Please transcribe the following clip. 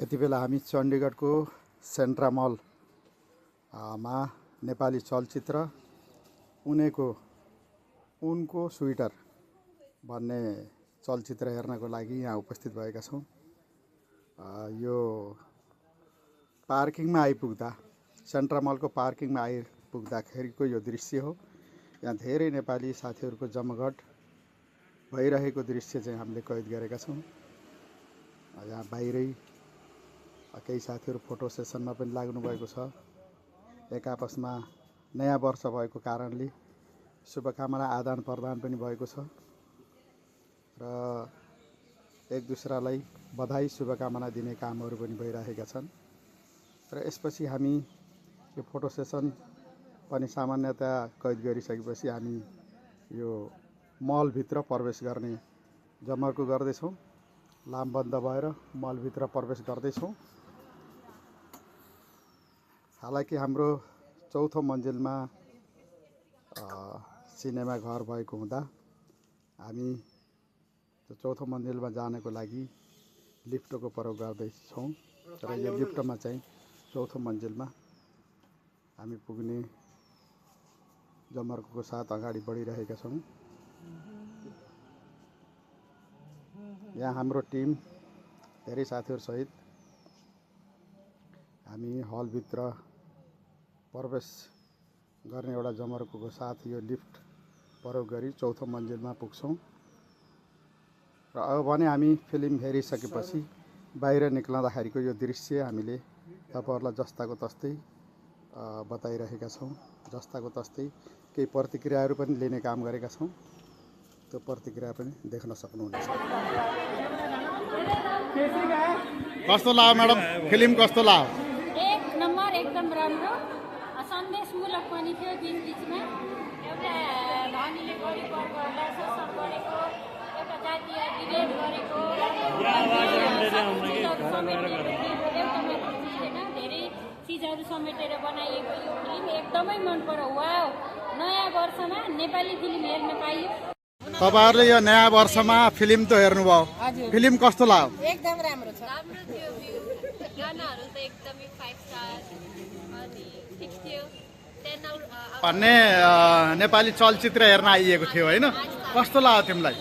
यति बेला हामी चण्डीगढको सेन्ट्रा मल मा नेपाली चलचित्र उनको स्वेटर भन्ने चलचित्र हेर्नको लागि यहाँ उपस्थित भएका छौँ। यो पार्किङमा आइपुग्दा सेन्ट्रा मलको पार्किङमा आइपुग्दाखेरिको यो दृश्य हो। यहाँ धेरै नेपाली साथीहरूको जमघट भइरहेको दृश्य चाहिँ हामीले कैद गरेका छौँ। यहाँ बाहिरै केही साथीहरू फोटो सेसनमा पनि लाग्नु भएको छ। एक आपसमा नयाँ वर्ष भएको कारणले शुभकामना आदान प्रदान पनि भएको छ र एक दुसरालाई बधाई शुभकामना दिने कामहरू पनि भइरहेका छन्। र यसपछि हामी यो फोटो सेसन पनि सामान्यतया कैद गरिसकेपछि हामी यो मलभित्र प्रवेश गर्ने जमर्को गर्दैछौँ। लामबन्द भएर मलभित्र प्रवेश गर्दैछौँ। हालाकि हाम्रो चौथो मन्जिलमा सिनेमा घर भएको हुँदा हामी त्यो चौथो मन्जिलमा जानको लागि लिफ्टको प्रयोग गर्दैछौँ। र यो लिफ्टमा चाहिँ चौथो मन्जिलमा हामी पुग्ने जमर्को साथ अगाडि बढिरहेका छौँ। यहाँ हाम्रो टिम धेरै साथीहरूसहित हामी हलभित्र प्रवेश गर्ने एउटा जमर्को साथ यो लिफ्ट प्रयोग गरी चौथो मन्जिलमा पुग्छौँ। र अब भने हामी फिल्म हेरिसकेपछि बाहिर निक्लँदाखेरिको यो दृश्य हामीले तपाईहरुलाई जस्ताको तस्तै बताइरहेका छौँ। जस्ताको तस्तै केही प्रतिक्रियाहरू पनि लिने काम गरेका छौँ। त्यो प्रतिक्रिया पनि देख्न सक्नुहुनेछ। कस्तो लाग्यो म्याडम? फिल्म कस्तो लाग्यो? एक नम्बर, एकदम राम्रो। सन्देशमूलक पनि थियो। बीचमा एउटा धनीले गरिब वर्गहरूलाई शोषण गरेको, एउटा जातीय विभेद गरेको, धेरै चिजहरू समेटेर बनाइएको यो फिल्म एकदमै मन पर्यो। वाउ, नयाँ वर्षमा नेपाली फिल्म हेर्न पाइयो। तपाईहरुले यो नयाँ वर्षमा फिल्म त हेर्नुभयो, फिल्म कस्तो लाग्यो? एकदम राम्रो छ। राम्रो थियो। गानाहरू त एकदमै 5 स्टार अनि ठिक थियो। भन्ने नेपाली चलचित्र हेर्न आइएको थियो हैन? कस्तो लाग्यो तिमीलाई?